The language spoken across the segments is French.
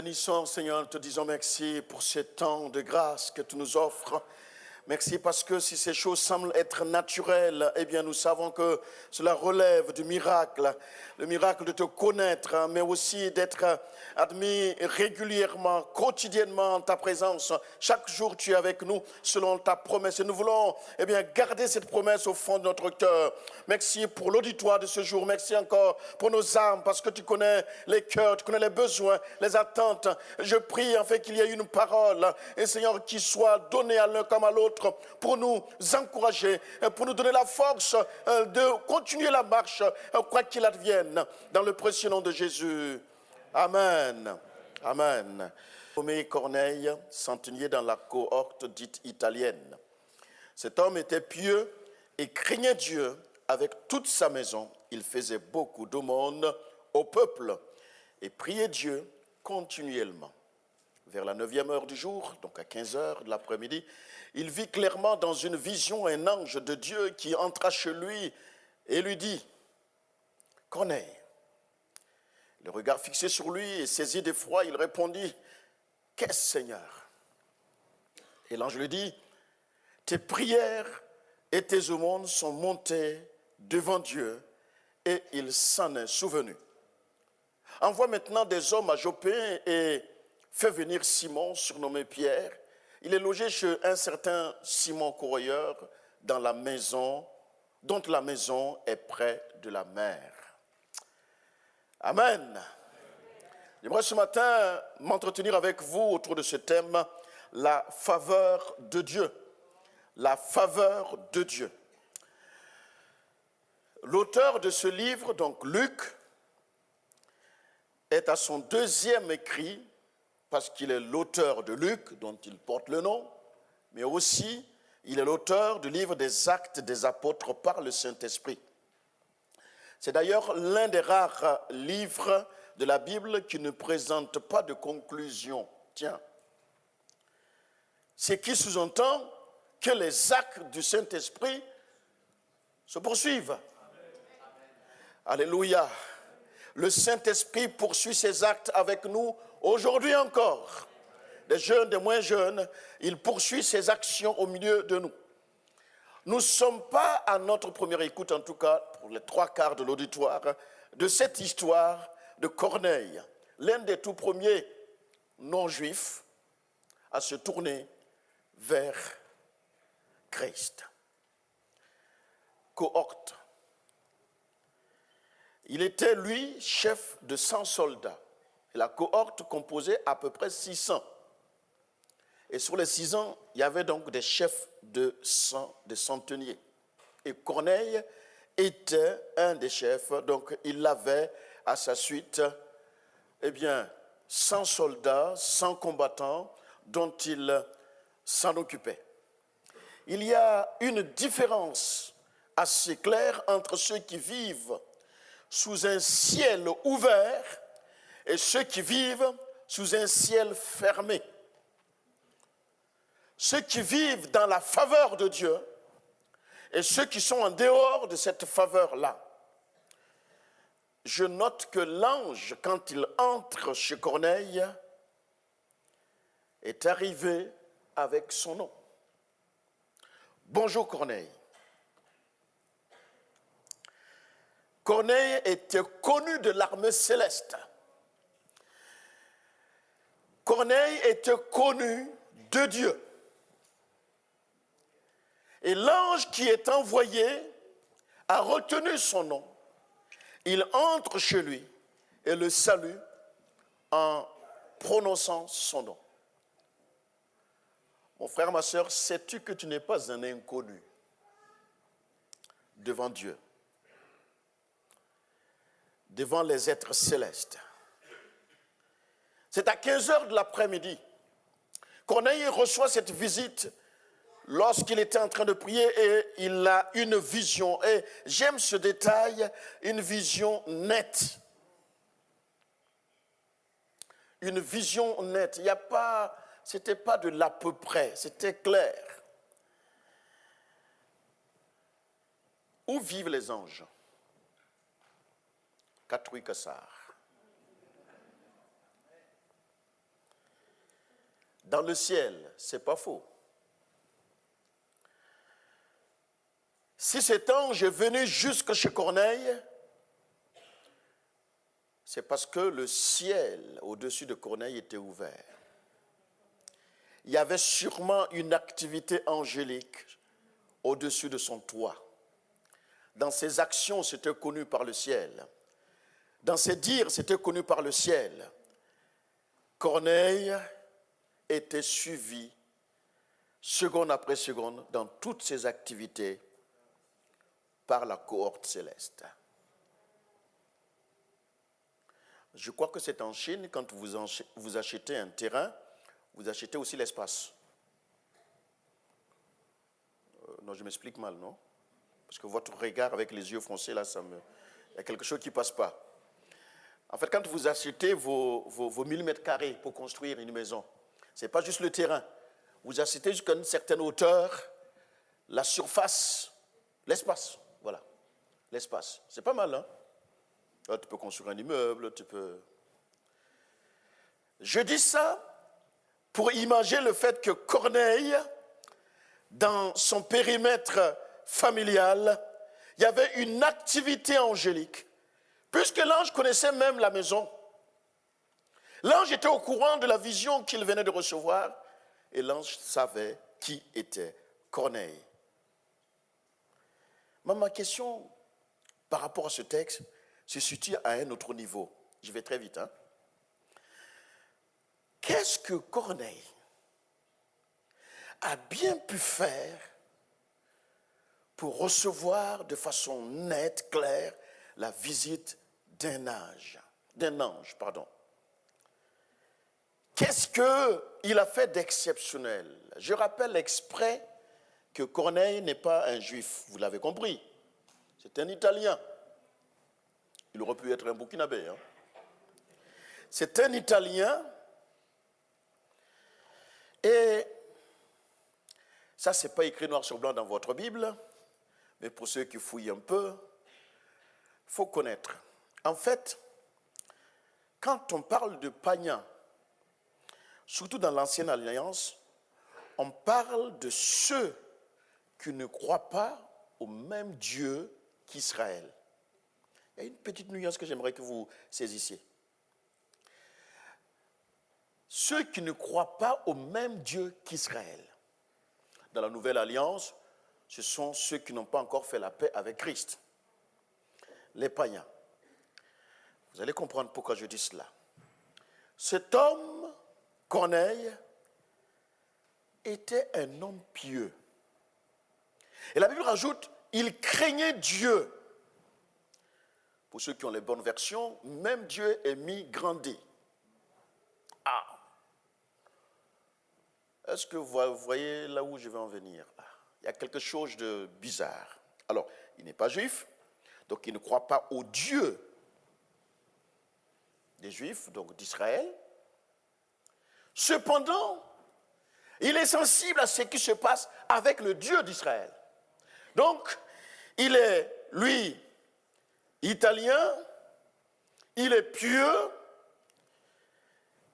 bénissons, Seigneur, nous te disons merci pour ce temps de grâce que tu nous offres. Merci parce que si ces choses semblent être naturelles, eh bien nous savons que cela relève du miracle, le miracle de te connaître, mais aussi d'être admis régulièrement, quotidiennement en ta présence. Chaque jour tu es avec nous selon ta promesse et nous voulons eh bien garder cette promesse au fond de notre cœur. Merci pour l'auditoire de ce jour, merci encore pour nos âmes parce que tu connais les cœurs, tu connais les besoins, les attentes. Je prie en fait qu'il y ait une parole et Seigneur qui soit donnée à l'un comme à l'autre pour nous encourager, pour nous donner la force de continuer la marche, quoi qu'il advienne, dans le précieux nom de Jésus. Amen. Amen. Nommé Corneille, centenier dans la cohorte dite italienne. Cet homme était pieux et craignait Dieu avec toute sa maison. Il faisait beaucoup d'aumônes au peuple et priait Dieu continuellement. Vers la 9e heure du jour, donc à 15 heures de l'après-midi, il vit clairement dans une vision un ange de Dieu qui entra chez lui et lui dit « Corneille ». Le regard fixé sur lui et saisi d'effroi, il répondit « Qu'est-ce, Seigneur ?» Et l'ange lui dit « Tes prières et tes aumônes sont montées devant Dieu et il s'en est souvenu. Envoie maintenant des hommes à Jopé et fais venir Simon, surnommé Pierre. Il est logé chez un certain Simon Coureur dans la maison, dont la maison est près de la mer. Amen. J'aimerais ce matin m'entretenir avec vous autour de ce thème, la faveur de Dieu. La faveur de Dieu. L'auteur de ce livre, donc Luc, est à son 2e écrit, parce qu'il est l'auteur de Luc, dont il porte le nom, mais aussi il est l'auteur du livre des Actes des Apôtres par le Saint-Esprit. C'est d'ailleurs l'un des rares livres de la Bible qui ne présente pas de conclusion. Tiens, ce qui sous-entend que les actes du Saint-Esprit se poursuivent. Alléluia. Le Saint-Esprit poursuit ses actes avec nous aujourd'hui encore. Des jeunes, des moins jeunes, il poursuit ses actions au milieu de nous. Nous ne sommes pas à notre première écoute, en tout cas pour les 3/4 de l'auditoire, de cette histoire de Corneille, l'un des tout premiers non-juifs à se tourner vers Christ. Cohorte. Il était, lui, chef de 100 soldats. Et la cohorte composait à peu près 600. Et sur les 600, il y avait donc des chefs de centeniers. Et Corneille était un des chefs, donc il avait à sa suite, 100 soldats, 100 combattants dont il s'en occupait. Il y a une différence assez claire entre ceux qui vivent sous un ciel ouvert et ceux qui vivent sous un ciel fermé. Ceux qui vivent dans la faveur de Dieu et ceux qui sont en dehors de cette faveur-là. Je note que l'ange, quand il entre chez Corneille, est arrivé avec son nom. Bonjour Corneille. Corneille était connu de l'armée céleste. Corneille était connu de Dieu. Et l'ange qui est envoyé a retenu son nom. Il entre chez lui et le salue en prononçant son nom. Mon frère, ma soeur, sais-tu que tu n'es pas un inconnu devant Dieu, devant les êtres célestes? C'est à 15 heures de l'après-midi. Corneille reçoit cette visite lorsqu'il était en train de prier et il a une vision. Et j'aime ce détail, une vision nette. Une vision nette. C'était pas de l'à peu près, c'était clair. Où vivent les anges? Katouikassar. dans le ciel. Ce n'est pas faux. Si cet ange est venu jusque chez Corneille, c'est parce que le ciel au-dessus de Corneille était ouvert. Il y avait sûrement une activité angélique au-dessus de son toit. Dans ses actions, c'était connu par le ciel. Dans ses dires, c'était connu par le ciel. Corneille était suivi, seconde après seconde, dans toutes ses activités, par la cohorte céleste. Je crois que c'est en Chine, quand vous achetez un terrain, vous achetez aussi l'espace. Non, je m'explique mal, non? Parce que votre regard avec les yeux foncés, là, il y a quelque chose qui ne passe pas. En fait, quand vous achetez vos 1000 mètres carrés pour construire une maison, ce n'est pas juste le terrain. Vous achetez jusqu'à une certaine hauteur, la surface, l'espace. Voilà, l'espace. C'est pas mal, hein? Là, tu peux construire un immeuble, tu peux... Je dis ça pour imaginer le fait que Corneille, dans son périmètre familial, il y avait une activité angélique, puisque l'ange connaissait même la maison. L'ange était au courant de la vision qu'il venait de recevoir, et l'ange savait qui était Corneille. Mais ma question par rapport à ce texte se situe à un autre niveau. Je vais très vite, hein? Qu'est-ce que Corneille a bien pu faire pour recevoir de façon nette, claire, la visite d'un ange? Qu'est-ce qu'il a fait d'exceptionnel? Je rappelle exprès que Corneille n'est pas un juif, vous l'avez compris. C'est un Italien. Il aurait pu être un Burkinabé. Hein. C'est un Italien. Et ça, ce n'est pas écrit noir sur blanc dans votre Bible, mais pour ceux qui fouillent un peu, il faut connaître. En fait, quand on parle de païens, surtout dans l'Ancienne Alliance, on parle de ceux qui ne croient pas au même Dieu qu'Israël. Il y a une petite nuance que j'aimerais que vous saisissiez. Ceux qui ne croient pas au même Dieu qu'Israël. Dans la Nouvelle Alliance, ce sont ceux qui n'ont pas encore fait la paix avec Christ. Les païens. Vous allez comprendre pourquoi je dis cela. Cet homme, Corneille, était un homme pieux. Et la Bible rajoute, il craignait Dieu. Pour ceux qui ont les bonnes versions, même Dieu est mis grandi. Ah! Est-ce que vous voyez là où je vais en venir? Il y a quelque chose de bizarre. Alors, il n'est pas juif, donc il ne croit pas au Dieu des Juifs, donc d'Israël. Cependant, il est sensible à ce qui se passe avec le Dieu d'Israël. Donc, il est, lui, italien, il est pieux,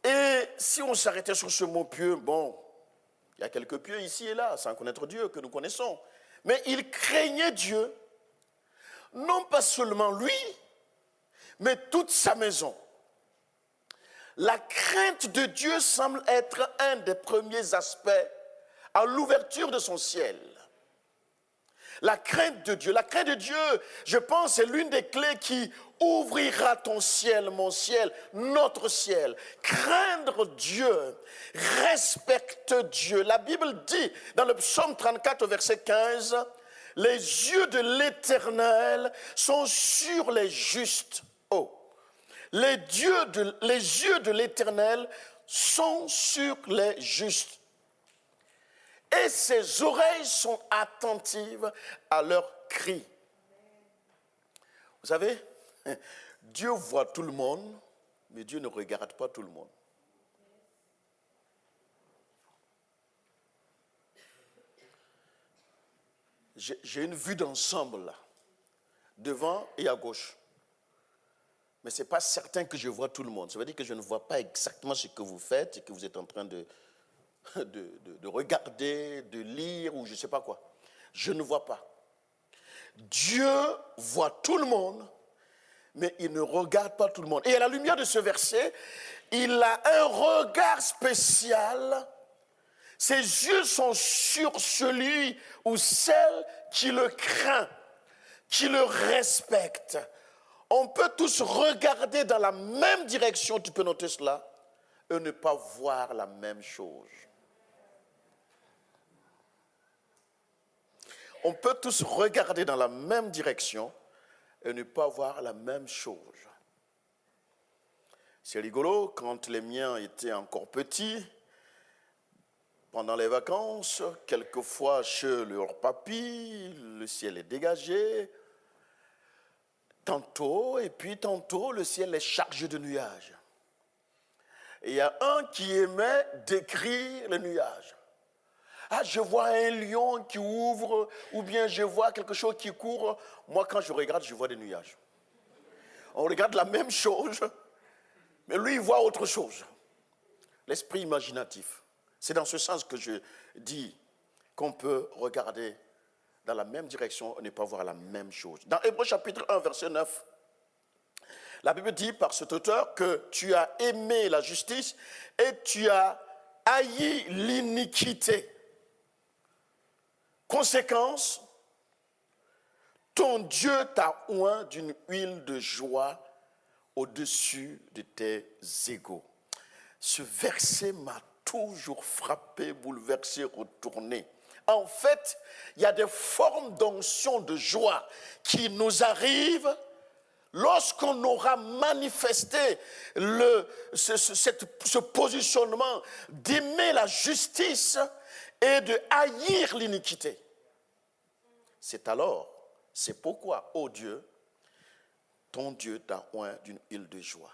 et si on s'arrêtait sur ce mot pieux, bon, il y a quelques pieux ici et là, sans connaître Dieu, que nous connaissons, mais il craignait Dieu, non pas seulement lui, mais toute sa maison. La crainte de Dieu semble être un des premiers aspects à l'ouverture de son ciel. La crainte de Dieu, je pense, c'est l'une des clés qui ouvrira ton ciel, mon ciel, notre ciel. Craindre Dieu, respecte Dieu. La Bible dit dans le psaume 34, verset 15, « Les yeux de l'Éternel sont sur les justes. » Oh, les yeux de l'Éternel sont sur les justes. Et ses oreilles sont attentives à leurs cris. Vous savez, Dieu voit tout le monde, mais Dieu ne regarde pas tout le monde. J'ai une vue d'ensemble là, devant et à gauche. Mais ce n'est pas certain que je vois tout le monde. Ça veut dire que je ne vois pas exactement ce que vous faites et que vous êtes en train de de regarder, de lire ou je ne sais pas quoi. Je ne vois pas. Dieu voit tout le monde, mais il ne regarde pas tout le monde. Et à la lumière de ce verset, il a un regard spécial. Ses yeux sont sur celui ou celle qui le craint, qui le respecte. On peut tous regarder dans la même direction, tu peux noter cela, et ne pas voir la même chose. On peut tous regarder dans la même direction et ne pas voir la même chose. C'est rigolo, quand les miens étaient encore petits, pendant les vacances, quelquefois chez leur papy, le ciel est dégagé, tantôt, et puis tantôt, le ciel est chargé de nuages. Et il y a un qui aimait décrire les nuages. Ah, je vois un lion qui ouvre, ou bien je vois quelque chose qui court. Moi, quand je regarde, je vois des nuages. On regarde la même chose, mais lui, il voit autre chose. L'esprit imaginatif. C'est dans ce sens que je dis qu'on peut regarder dans la même direction et ne pas voir la même chose. Dans Hébreux chapitre 1, verset 9, la Bible dit par cet auteur que tu as aimé la justice et tu as haï l'iniquité. Conséquence, ton Dieu t'a oint d'une huile de joie au-dessus de tes égaux. Ce verset m'a toujours frappé, bouleversé, retourné. En fait, il y a des formes d'onction de joie qui nous arrivent lorsqu'on aura manifesté ce positionnement d'aimer la justice et de haïr l'iniquité. C'est pourquoi, ô Dieu, ton Dieu t'a oint d'une huile de joie.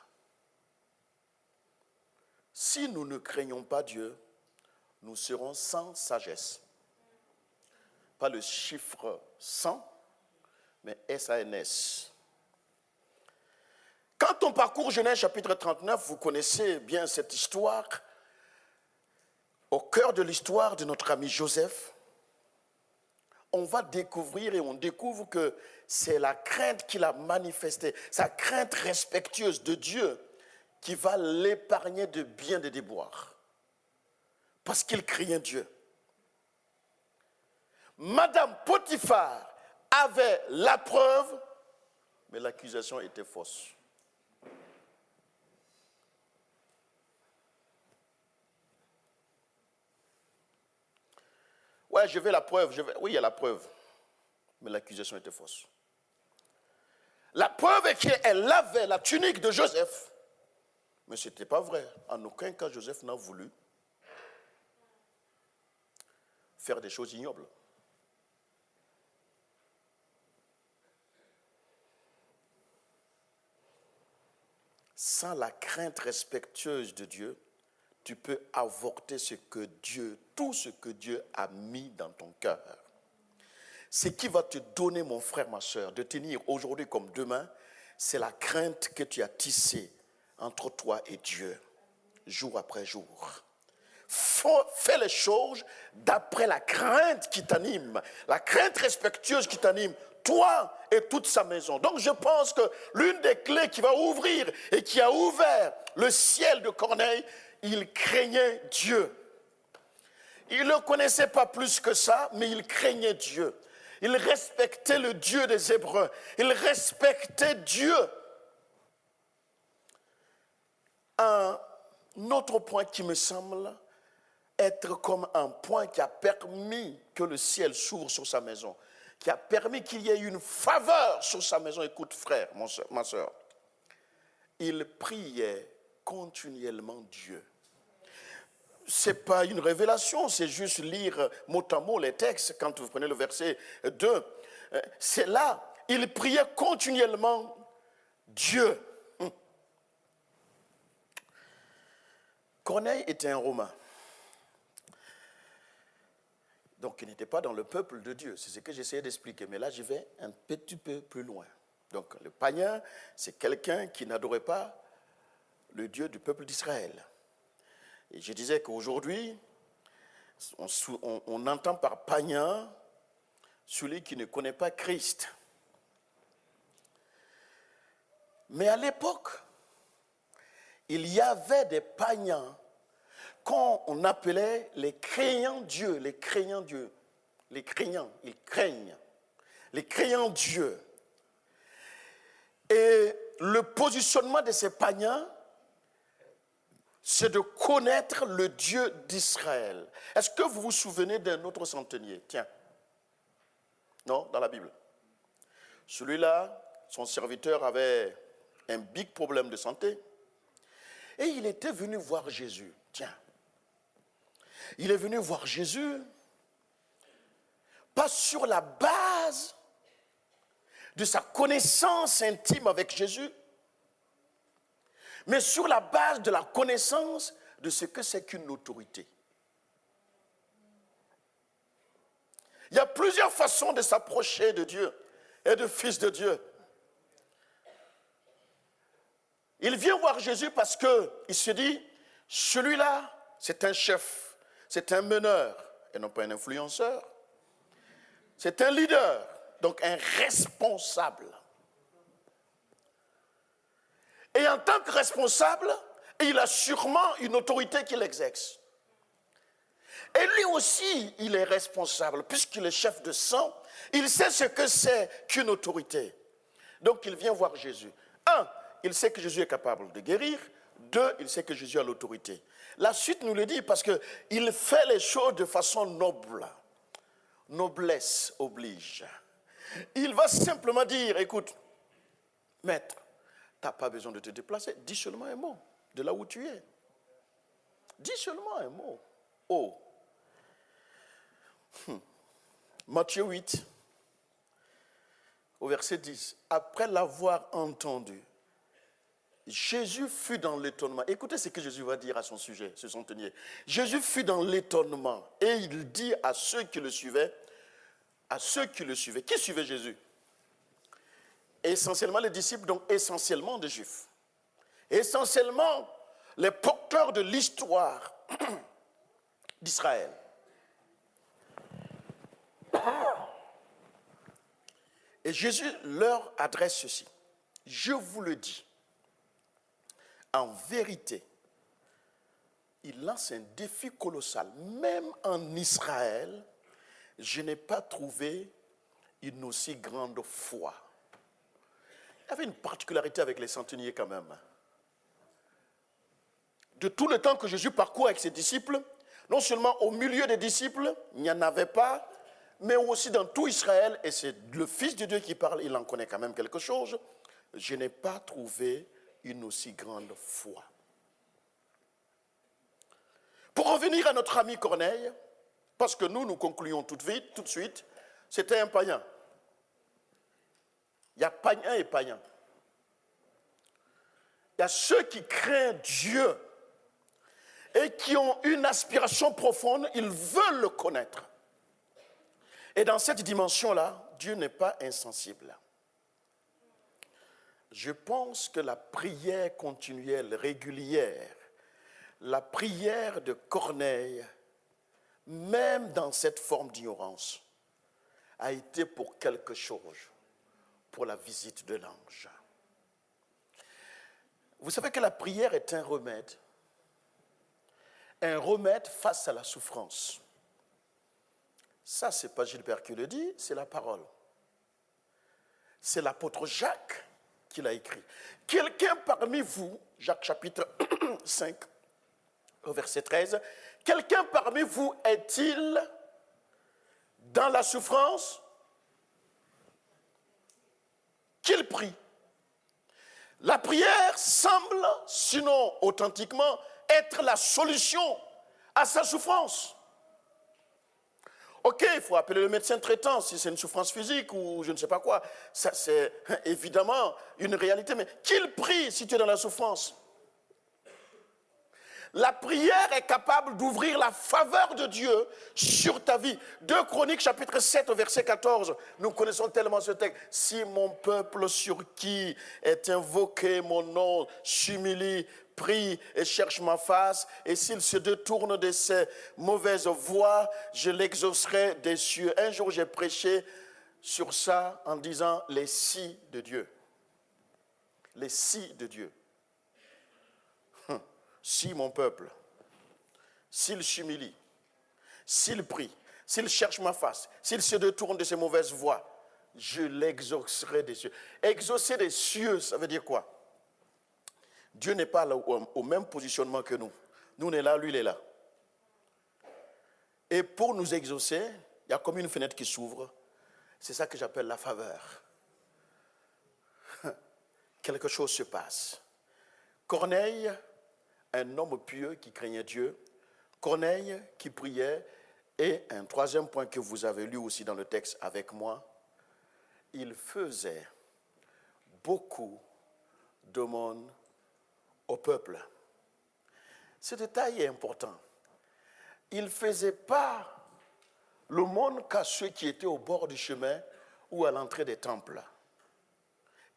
Si nous ne craignons pas Dieu, nous serons sans sagesse. Pas le chiffre 100, mais SANS. Quand on parcourt Genèse chapitre 39, vous connaissez bien cette histoire. Au cœur de l'histoire de notre ami Joseph, on va découvrir et on découvre que c'est la crainte qu'il a manifestée, sa crainte respectueuse de Dieu qui va l'épargner de bien des déboires. Parce qu'il craignait Dieu. Madame Potiphar avait la preuve, mais l'accusation était fausse. Ouais, je veux la preuve. Oui, il y a la preuve. Mais l'accusation était fausse. La preuve est qu'elle avait la tunique de Joseph. Mais ce n'était pas vrai. En aucun cas, Joseph n'a voulu faire des choses ignobles. Sans la crainte respectueuse de Dieu, tu peux avorter tout ce que Dieu a mis dans ton cœur. Ce qui va te donner, mon frère, ma soeur, de tenir aujourd'hui comme demain, c'est la crainte que tu as tissée entre toi et Dieu, jour après jour. Fais les choses d'après la crainte qui t'anime, la crainte respectueuse qui t'anime, toi et toute sa maison. Donc je pense que l'une des clés qui va ouvrir et qui a ouvert le ciel de Corneille, il craignait Dieu. Il ne le connaissait pas plus que ça, mais il craignait Dieu. Il respectait le Dieu des Hébreux. Il respectait Dieu. Un autre point qui me semble être comme un point qui a permis que le ciel s'ouvre sur sa maison, qui a permis qu'il y ait une faveur sur sa maison. Écoute, frère, ma soeur, il priait continuellement Dieu. Ce n'est pas une révélation, c'est juste lire mot à mot les textes. Quand vous prenez le verset 2, c'est là, il priait continuellement Dieu. Corneille était un Romain. Donc il n'était pas dans le peuple de Dieu. C'est ce que j'essayais d'expliquer. Mais là, je vais un petit peu plus loin. Donc le païen, c'est quelqu'un qui n'adorait pas le Dieu du peuple d'Israël. Et je disais qu'aujourd'hui, on entend par païen celui qui ne connaît pas Christ. Mais à l'époque, il y avait des païens qu'on appelait les craignants Dieu, les craignants Dieu. Les craignants, ils craignent. Les craignants Dieu. Et le positionnement de ces païens, c'est de connaître le Dieu d'Israël. Est-ce que vous vous souvenez d'un autre centenier? Tiens. Non, dans la Bible. Celui-là, son serviteur avait un big problème de santé. Et il était venu voir Jésus. Tiens. Il est venu voir Jésus, pas sur la base de sa connaissance intime avec Jésus, mais sur la base de la connaissance de ce que c'est qu'une autorité. Il y a plusieurs façons de s'approcher de Dieu et de fils de Dieu. Il vient voir Jésus parce qu'il se dit, celui-là, c'est un chef, c'est un meneur, et non pas un influenceur. C'est un leader, donc un responsable. Et en tant que responsable, il a sûrement une autorité qu'il exerce. Et lui aussi, il est responsable, puisqu'il est chef de sang, il sait ce que c'est qu'une autorité. Donc il vient voir Jésus. 1, il sait que Jésus est capable de guérir. 2, il sait que Jésus a l'autorité. La suite nous le dit parce qu'il fait les choses de façon noble. Noblesse oblige. Il va simplement dire, écoute, maître, tu n'as pas besoin de te déplacer, dis seulement un mot de là où tu es. Dis seulement un mot. Oh. Matthieu 8, au verset 10. Après l'avoir entendu, Jésus fut dans l'étonnement. Écoutez ce que Jésus va dire à son sujet, ce centenier. Jésus fut dans l'étonnement et il dit à ceux qui le suivaient, qui suivaient Jésus? Essentiellement les disciples, donc essentiellement des Juifs. Essentiellement les porteurs de l'histoire d'Israël. Et Jésus leur adresse ceci. Je vous le dis, en vérité, il lance un défi colossal. Même en Israël, je n'ai pas trouvé une aussi grande foi. Il y avait une particularité avec les centeniers quand même. De tout le temps que Jésus parcourt avec ses disciples, non seulement au milieu des disciples, il n'y en avait pas, mais aussi dans tout Israël, et c'est le Fils de Dieu qui parle, il en connaît quand même quelque chose, je n'ai pas trouvé une aussi grande foi. Pour revenir à notre ami Corneille, parce que nous concluons tout de suite, c'était un païen. Il y a païen et païen. Il y a ceux qui craignent Dieu et qui ont une aspiration profonde, ils veulent le connaître. Et dans cette dimension-là, Dieu n'est pas insensible. Je pense que la prière continuelle, régulière, la prière de Corneille, même dans cette forme d'ignorance, a été pour quelque chose, pour la visite de l'ange. Vous savez que la prière est un remède face à la souffrance. Ça, ce n'est pas Gilbert qui le dit, c'est la parole. C'est l'apôtre Jacques qui l'a écrit. Quelqu'un parmi vous, Jacques chapitre 5, au verset 13, quelqu'un parmi vous est-il dans la souffrance? Qu'il prie. La prière semble, sinon authentiquement, être la solution à sa souffrance. Ok, il faut appeler le médecin traitant si c'est une souffrance physique ou je ne sais pas quoi. Ça, c'est évidemment une réalité, mais qu'il prie si tu es dans la souffrance. La prière est capable d'ouvrir la faveur de Dieu sur ta vie. 2 Chroniques, chapitre 7, au verset 14. Nous connaissons tellement ce texte. Si mon peuple sur qui est invoqué mon nom s'humilie, prie et cherche ma face, et s'il se détourne de ses mauvaises voies, je l'exaucerai des cieux. Un jour, j'ai prêché sur ça en disant les si de Dieu. Les si de Dieu. Si mon peuple, s'il s'humilie, s'il prie, s'il cherche ma face, s'il se détourne de ses mauvaises voies, je l'exaucerai des cieux. Exaucer des cieux, ça veut dire quoi? Dieu n'est pas là au même positionnement que nous. Nous, on est là, lui, il est là. Et pour nous exaucer, il y a comme une fenêtre qui s'ouvre. C'est ça que j'appelle la faveur. Quelque chose se passe. Corneille, un homme pieux qui craignait Dieu. Corneille qui priait. Et un troisième point que vous avez lu aussi dans le texte avec moi, il faisait beaucoup d'aumônes au peuple. Ce détail est important. Il ne faisait pas l'aumône qu'à ceux qui étaient au bord du chemin ou à l'entrée des temples.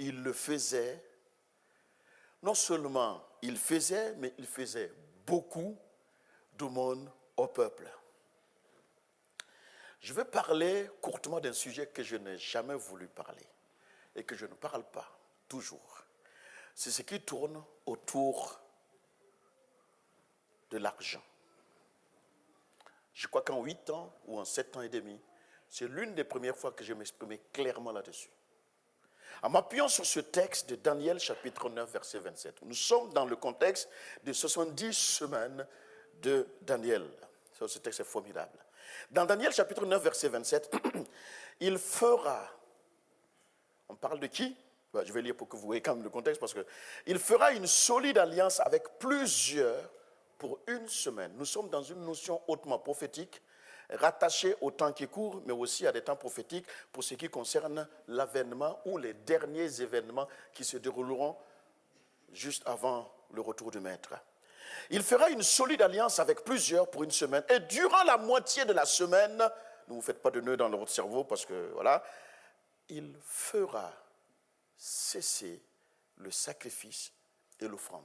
Il le faisait, non seulement il faisait, mais il faisait beaucoup d'aumônes au peuple. Je vais parler courtement d'un sujet que je n'ai jamais voulu parler et que je ne parle pas toujours. C'est ce qui tourne autour de l'argent. Je crois qu'en 8 ans ou en 7 ans et demi, c'est l'une des premières fois que je m'exprimais clairement là-dessus. En m'appuyant sur ce texte de Daniel chapitre 9 verset 27, nous sommes dans le contexte des 70 semaines de Daniel. Ce texte est formidable. Dans Daniel chapitre 9 verset 27, il fera, on parle de qui? Je vais lire pour que vous voyez quand même le contexte, parce que il fera une solide alliance avec plusieurs pour une semaine. Nous sommes dans une notion hautement prophétique, rattachée au temps qui court, mais aussi à des temps prophétiques pour ce qui concerne l'avènement ou les derniers événements qui se dérouleront juste avant le retour du Maître. Il fera une solide alliance avec plusieurs pour une semaine, et durant la moitié de la semaine, ne vous faites pas de nœuds dans votre cerveau, parce que voilà, il fera cesser le sacrifice et l'offrande.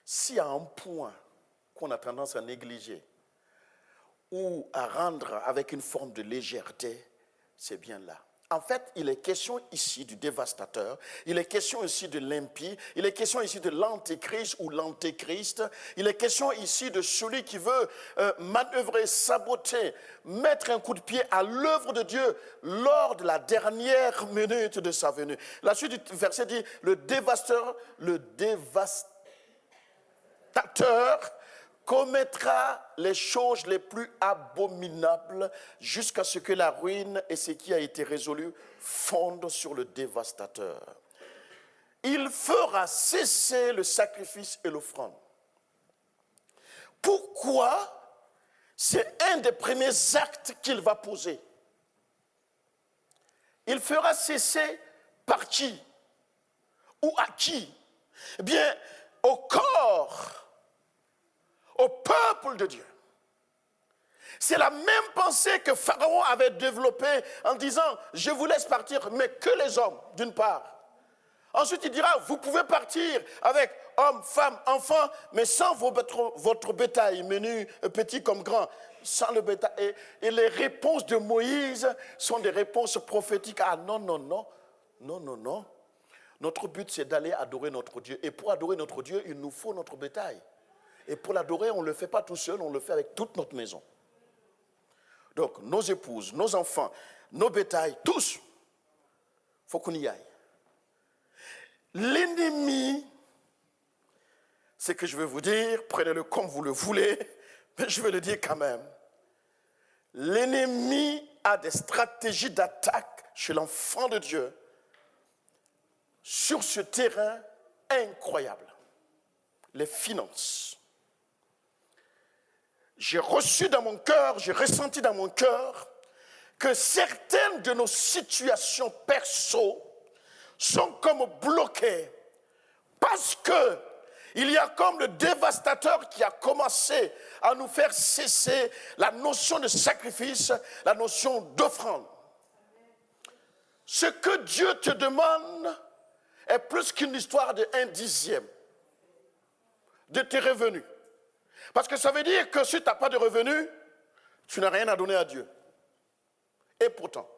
S'il y a un point qu'on a tendance à négliger ou à rendre avec une forme de légèreté, c'est bien là. En fait, il est question ici du dévastateur, il est question ici de l'impie, il est question ici de l'antéchrist ou l'antéchrist, il est question ici de celui qui veut manœuvrer, saboter, mettre un coup de pied à l'œuvre de Dieu lors de la dernière minute de sa venue. La suite du verset dit, le dévastateur commettra les choses les plus abominables jusqu'à ce que la ruine et ce qui a été résolu fondent sur le dévastateur. Il fera cesser le sacrifice et l'offrande. Pourquoi? C'est un des premiers actes qu'il va poser. Il fera cesser par qui? Ou à qui? Eh bien, au corps, au peuple de Dieu. C'est la même pensée que Pharaon avait développée en disant, je vous laisse partir, mais que les hommes, d'une part. Ensuite, il dira, vous pouvez partir avec hommes, femmes, enfants, mais sans votre bétail, menu, petit comme grand, sans le bétail. Et les réponses de Moïse sont des réponses prophétiques. Ah non, non, non, non, non, non. Notre but, c'est d'aller adorer notre Dieu. Et pour adorer notre Dieu, il nous faut notre bétail. Et pour l'adorer, on ne le fait pas tout seul, on le fait avec toute notre maison. Donc, nos épouses, nos enfants, nos bétails, tous, il faut qu'on y aille. L'ennemi, c'est que je vais vous dire, prenez-le comme vous le voulez, mais je vais le dire quand même. L'ennemi a des stratégies d'attaque chez l'enfant de Dieu sur ce terrain incroyable. Les finances. J'ai reçu dans mon cœur, j'ai ressenti dans mon cœur que certaines de nos situations perso sont comme bloquées parce que il y a comme le dévastateur qui a commencé à nous faire cesser la notion de sacrifice, la notion d'offrande. Ce que Dieu te demande est plus qu'une histoire de 1/10 de tes revenus. Parce que ça veut dire que si tu n'as pas de revenus, tu n'as rien à donner à Dieu. Et pourtant,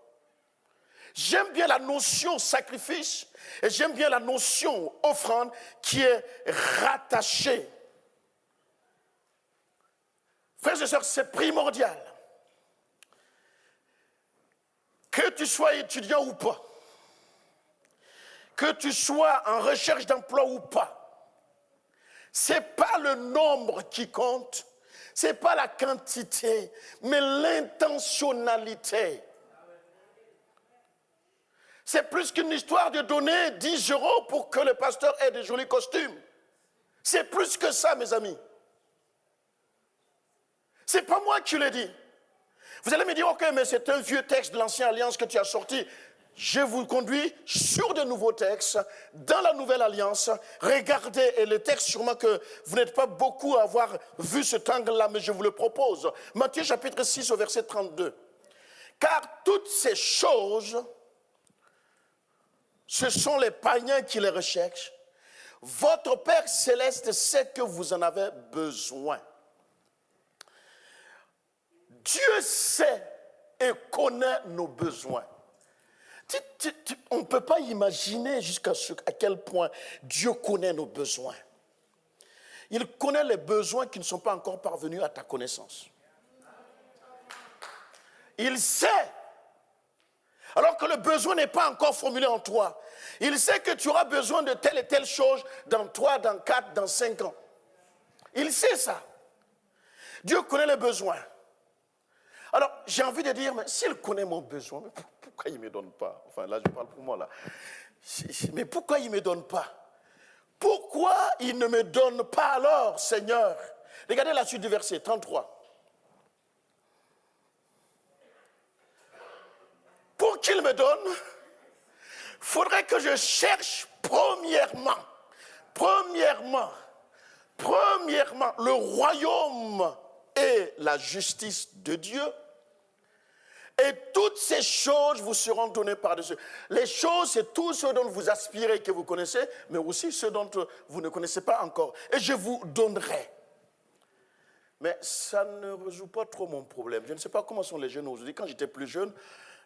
j'aime bien la notion sacrifice et j'aime bien la notion offrande qui est rattachée. Frères et sœurs, c'est primordial. Que tu sois étudiant ou pas, que tu sois en recherche d'emploi ou pas, ce n'est pas le nombre qui compte, ce n'est pas la quantité, mais l'intentionnalité. C'est plus qu'une histoire de donner 10 € pour que le pasteur ait des jolis costumes. C'est plus que ça, mes amis. Ce n'est pas moi qui l'ai dit. Vous allez me dire, ok, mais c'est un vieux texte de l'Ancienne Alliance que tu as sorti. Je vous conduis sur de nouveaux textes, dans la Nouvelle Alliance. Regardez, et le texte sûrement que vous n'êtes pas beaucoup à avoir vu cet angle-là, mais je vous le propose. Matthieu chapitre 6 au verset 32. Car toutes ces choses, ce sont les païens qui les recherchent. Votre Père céleste sait que vous en avez besoin. Dieu sait et connaît nos besoins. On ne peut pas imaginer à quel point Dieu connaît nos besoins. Il connaît les besoins qui ne sont pas encore parvenus à ta connaissance. Il sait, alors que le besoin n'est pas encore formulé en toi. Il sait que tu auras besoin de telle et telle chose dans 3, dans 4, dans 5 ans. Il sait ça. Dieu connaît les besoins. Alors, j'ai envie de dire, mais s'il connaît mon besoin, mais pourquoi il ne me donne pas? Enfin, là, je parle pour moi, là. Mais pourquoi il ne me donne pas? Pourquoi il ne me donne pas alors, Seigneur? Regardez la suite du verset 33. Pour qu'il me donne, il faudrait que je cherche premièrement, le royaume et la justice de Dieu. Et toutes ces choses vous seront données par-dessus. Les choses, c'est tout ce dont vous aspirez, que vous connaissez, mais aussi ceux dont vous ne connaissez pas encore. Et je vous donnerai. Mais ça ne résout pas trop mon problème. Je ne sais pas comment sont les jeunes aujourd'hui. Quand j'étais plus jeune,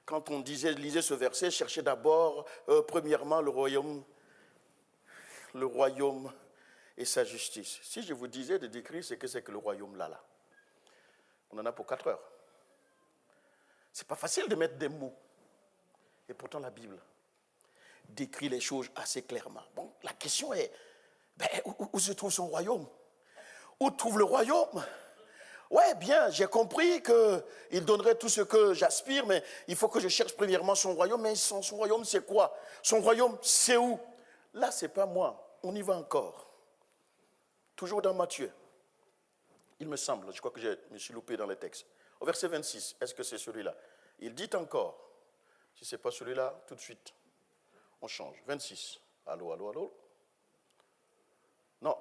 quand on lisait ce verset, cherchez d'abord, premièrement, le royaume et sa justice. Si je vous disais de décrire ce que c'est que le royaume là, on en a pour 4 heures. C'est pas facile de mettre des mots. Et pourtant, la Bible décrit les choses assez clairement. Bon, la question est, où se trouve son royaume? Où trouve le royaume? Ouais, bien, j'ai compris qu'il donnerait tout ce que j'aspire, mais il faut que je cherche premièrement son royaume. Mais son royaume, c'est quoi? Son royaume, c'est où? Là, c'est pas moi. On y va encore. Toujours dans Matthieu. Il me semble, je crois que je me suis loupé dans les textes. Au verset 26, est-ce que c'est celui-là? Il dit encore, si ce n'est pas celui-là, tout de suite, on change. 26, allô? Non,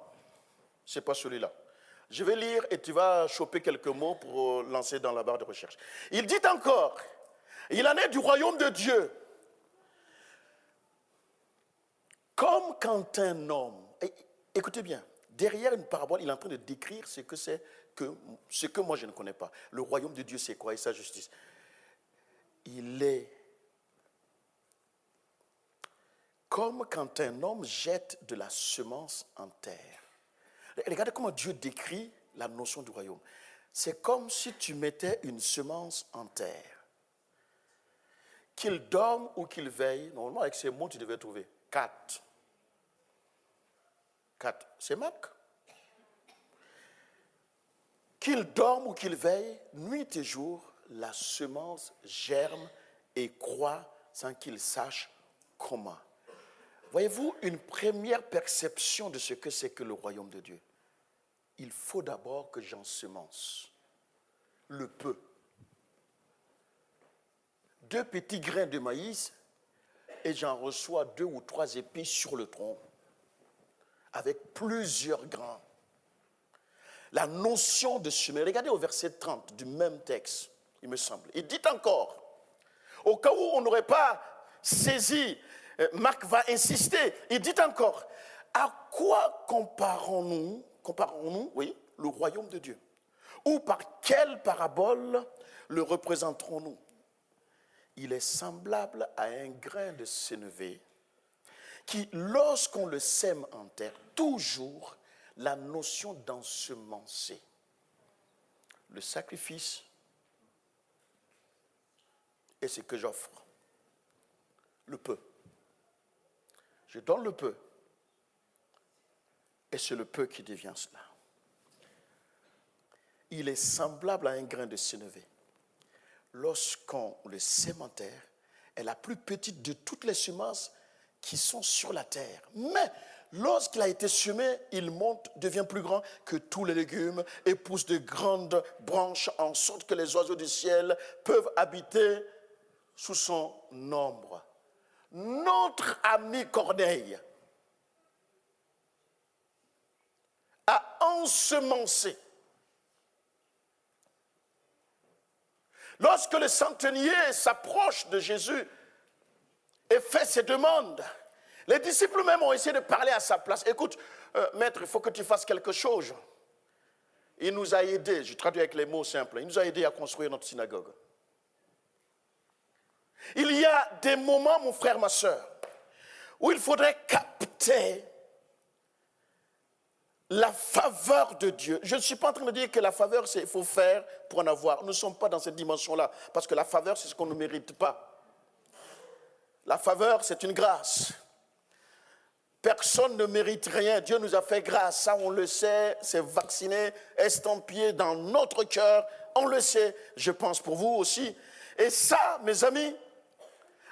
ce n'est pas celui-là. Je vais lire et tu vas choper quelques mots pour lancer dans la barre de recherche. Il dit encore, il en est du royaume de Dieu. Comme quand un homme, écoutez bien, derrière une parabole, il est en train de décrire ce que moi je ne connais pas. Le royaume de Dieu, c'est quoi? Et sa justice. Il est comme quand un homme jette de la semence en terre. Regardez comment Dieu décrit la notion du royaume. C'est comme si tu mettais une semence en terre. Qu'il dorme ou qu'il veille, normalement avec ces mots tu devais trouver 4. 4, c'est Marc. Qu'il dorme ou qu'il veille, nuit et jour, la semence germe et croît sans qu'il sache comment. Voyez-vous, une première perception de ce que c'est que le royaume de Dieu. Il faut d'abord que j'ensemence le peu. 2 petits grains de maïs et j'en reçois 2 ou 3 épis sur le tronc avec plusieurs grains. La notion de semer, regardez au verset 30 du même texte, il me semble. Il dit encore, au cas où on n'aurait pas saisi Marc va insister. Il dit encore, à quoi comparons-nous, oui, le royaume de Dieu? Ou par quelle parabole le représenterons-nous? Il est semblable à un grain de sénévé qui, lorsqu'on le sème en terre, toujours la notion d'ensemencer. Le sacrifice est ce que j'offre. Le peu. Je donne le peu. Et c'est le peu qui devient cela. Il est semblable à un grain de sénévé. Lorsqu'on le sème en terre, est la plus petite de toutes les semences qui sont sur la terre. Mais lorsqu'il a été semé, il monte, devient plus grand que tous les légumes et pousse de grandes branches en sorte que les oiseaux du ciel peuvent habiter sous son ombre. Notre ami Corneille a ensemencé. Lorsque le centenier s'approche de Jésus et fait ses demandes, les disciples même ont essayé de parler à sa place. Écoute, maître, il faut que tu fasses quelque chose. Il nous a aidés, je traduis avec les mots simples, il nous a aidés à construire notre synagogue. Il y a des moments, mon frère, ma soeur, où il faudrait capter la faveur de Dieu. Je ne suis pas en train de dire que la faveur, c'est il faut faire pour en avoir. Nous ne sommes pas dans cette dimension-là, parce que la faveur, c'est ce qu'on ne mérite pas. La faveur, c'est une grâce. Personne ne mérite rien. Dieu nous a fait grâce. Ça, on le sait, c'est vacciné, estampillé dans notre cœur. On le sait, je pense pour vous aussi. Et ça, mes amis,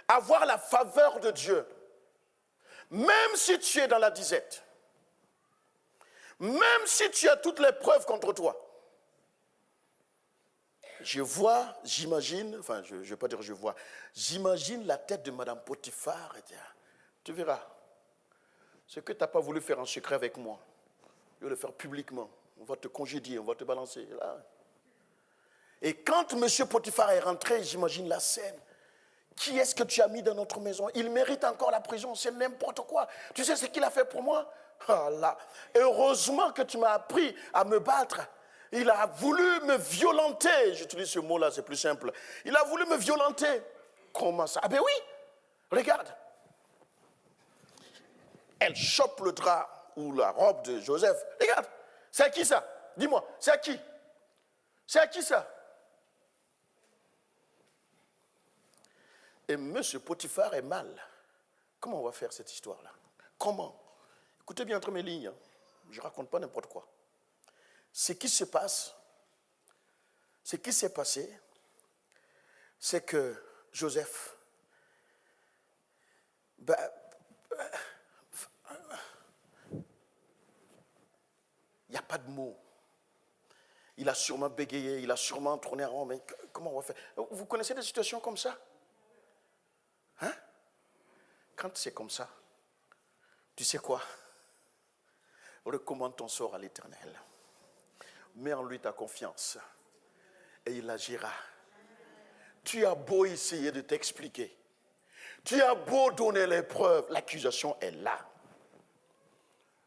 avoir la faveur de Dieu, même si tu es dans la disette, même si tu as toutes les preuves contre toi. Je vois, j'imagine, enfin je ne vais pas dire je vois, j'imagine la tête de Madame Potiphar et dire, tu verras, ce que tu n'as pas voulu faire en secret avec moi, je vais le faire publiquement, on va te congédier, on va te balancer là. Et quand M. Potiphar est rentré, j'imagine la scène. Qui est-ce que tu as mis dans notre maison? Il mérite encore la prison, c'est n'importe quoi. Tu sais ce qu'il a fait pour moi? Ah là, heureusement que tu m'as appris à me battre. Il a voulu me violenter. J'utilise ce mot-là, c'est plus simple. Il a voulu me violenter. Comment ça? Ah ben oui, regarde. Elle chope le drap ou la robe de Joseph. Regarde, c'est à qui ça? Dis-moi, c'est à qui? C'est à qui ça? Et M. Potiphar est mal. Comment on va faire cette histoire-là? Comment? Écoutez bien entre mes lignes, je ne raconte pas n'importe quoi. Ce qui se passe, ce qui s'est passé, c'est que Joseph, il n'y a pas de mots. Il a sûrement bégayé, il a sûrement tourné en rond, mais comment on va faire? Vous connaissez des situations comme ça? Hein? Quand c'est comme ça, tu sais quoi? Recommande ton sort à l'Éternel. Mets en lui ta confiance et il agira. Tu as beau essayer de t'expliquer, tu as beau donner les preuves, l'accusation est là.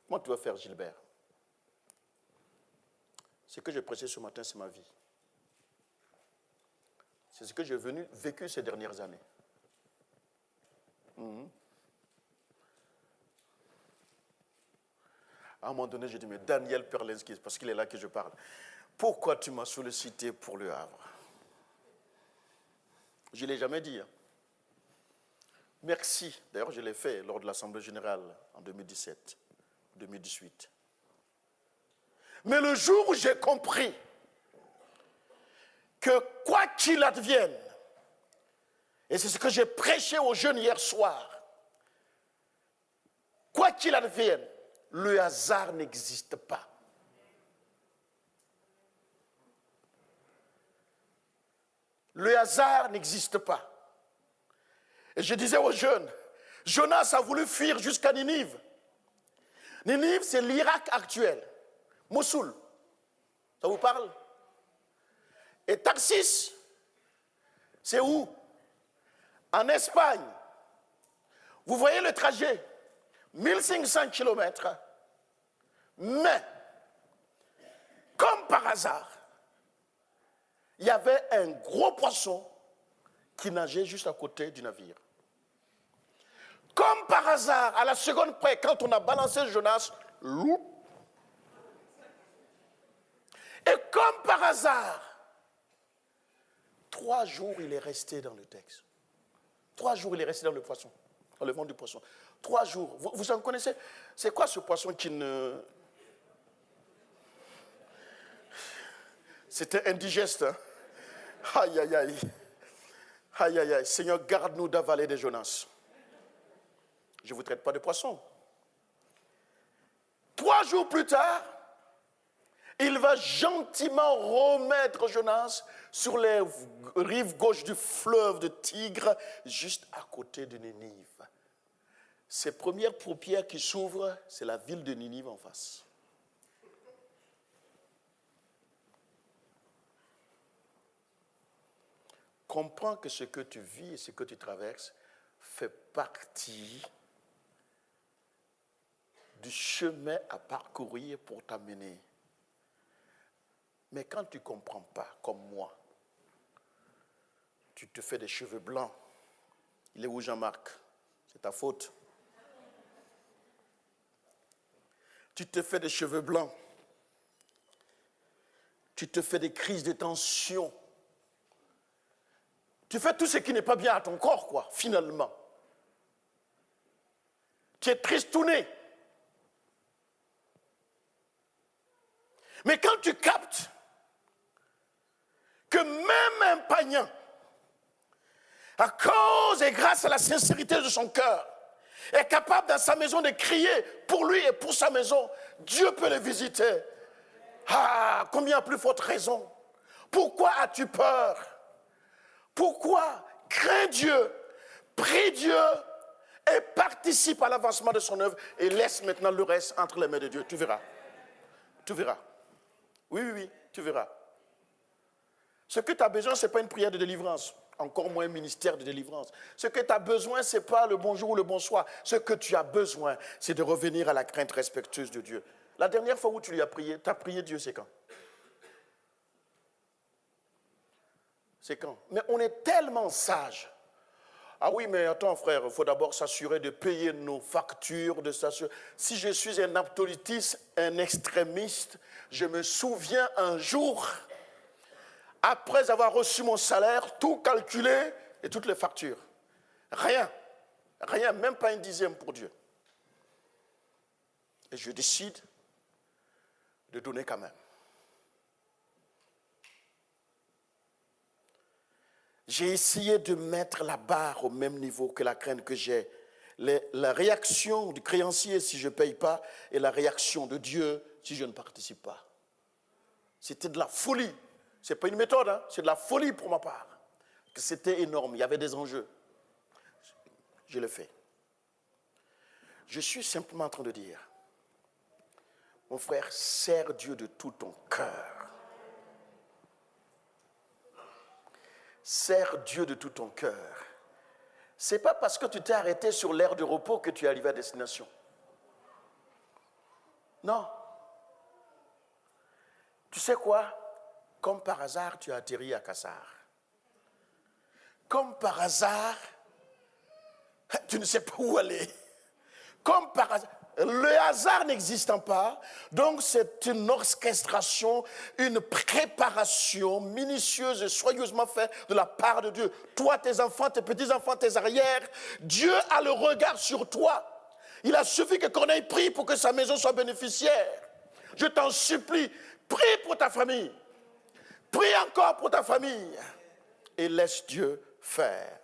Comment tu vas faire, Gilbert? Ce que j'ai prêché ce matin, c'est ma vie. C'est ce que j'ai vécu ces dernières années. À un moment donné, j'ai dit, mais Daniel Perlinski, parce qu'il est là que je parle, pourquoi tu m'as sollicité pour le Havre? Je ne l'ai jamais dit. Hein. Merci. D'ailleurs, je l'ai fait lors de l'Assemblée générale en 2017, 2018. Mais le jour où j'ai compris que quoi qu'il advienne, et c'est ce que j'ai prêché aux jeunes hier soir, quoi qu'il advienne, le hasard n'existe pas. Le hasard n'existe pas. Et je disais aux jeunes, Jonas a voulu fuir jusqu'à Ninive. Ninive, c'est l'Irak actuel. Mossoul, ça vous parle? Et Tarsis, c'est où? En Espagne. Vous voyez le trajet, 1500 kilomètres, mais, comme par hasard, il y avait un gros poisson qui nageait juste à côté du navire. Comme par hasard, à la seconde près, quand on a balancé Jonas, loup. Et comme par hasard, 3 jours il est resté dans le texte. 3 jours il est resté dans le poisson, dans le ventre du poisson. 3 jours. Vous en connaissez? C'est quoi ce poisson qui ne... C'était indigeste. Hein? Aïe, aïe, aïe. Aïe, aïe, aïe. Seigneur, garde-nous d'avaler des Jonas. Je ne vous traite pas de poisson. 3 jours plus tard, il va gentiment remettre Jonas sur les rives gauches du fleuve de Tigre, juste à côté de Ninive. Ses premières paupières qui s'ouvrent, c'est la ville de Ninive en face. Comprends que ce que tu vis et ce que tu traverses fait partie du chemin à parcourir pour t'amener. Mais quand tu ne comprends pas, comme moi, tu te fais des cheveux blancs. Il est où Jean-Marc? C'est ta faute. Tu te fais des cheveux blancs. Tu te fais des crises de tension. Tu fais tout ce qui n'est pas bien à ton corps, quoi, finalement. Tu es tristouné. Mais quand tu captes que même un païen, à cause et grâce à la sincérité de son cœur, est capable dans sa maison de crier pour lui et pour sa maison, Dieu peut le visiter. Ah, combien plus forte raison. Pourquoi as-tu peur? Pourquoi? Crains Dieu, prie Dieu et participe à l'avancement de son œuvre et laisse maintenant le reste entre les mains de Dieu. Tu verras. Tu verras. Oui, oui, oui, tu verras. Ce que tu as besoin, ce n'est pas une prière de délivrance, encore moins un ministère de délivrance. Ce que tu as besoin, ce n'est pas le bonjour ou le bonsoir. Ce que tu as besoin, c'est de revenir à la crainte respectueuse de Dieu. La dernière fois où tu lui as prié, tu as prié Dieu, c'est quand? C'est quand? Mais on est tellement sage. Ah oui, mais attends frère, il faut d'abord s'assurer de payer nos factures, de s'assurer. Si je suis un absolutiste, un extrémiste, je me souviens un jour, après avoir reçu mon salaire, tout calculé et toutes les factures. Rien, rien, même pas un dixième pour Dieu. Et je décide de donner quand même. J'ai essayé de mettre la barre au même niveau que la crainte que j'ai. La réaction du créancier si je ne paye pas et la réaction de Dieu si je ne participe pas. C'était de la folie. Ce n'est pas une méthode, hein? C'est de la folie pour ma part. C'était énorme, il y avait des enjeux. Je le fais. Je suis simplement en train de dire, mon frère, sers Dieu de tout ton cœur. Sers Dieu de tout ton cœur. Ce n'est pas parce que tu t'es arrêté sur l'aire de repos que tu es arrivé à destination. Non. Tu sais quoi? Comme par hasard, tu as atterri à Kassar. Comme par hasard, tu ne sais pas où aller. Comme par hasard. Le hasard n'existant pas, donc c'est une orchestration, une préparation minutieuse et soigneusement faite de la part de Dieu. Toi, tes enfants, tes petits-enfants, tes arrières, Dieu a le regard sur toi. Il a suffi que Corneille prie pour que sa maison soit bénéficiaire. Je t'en supplie, prie pour ta famille. Prie encore pour ta famille. Et laisse Dieu faire.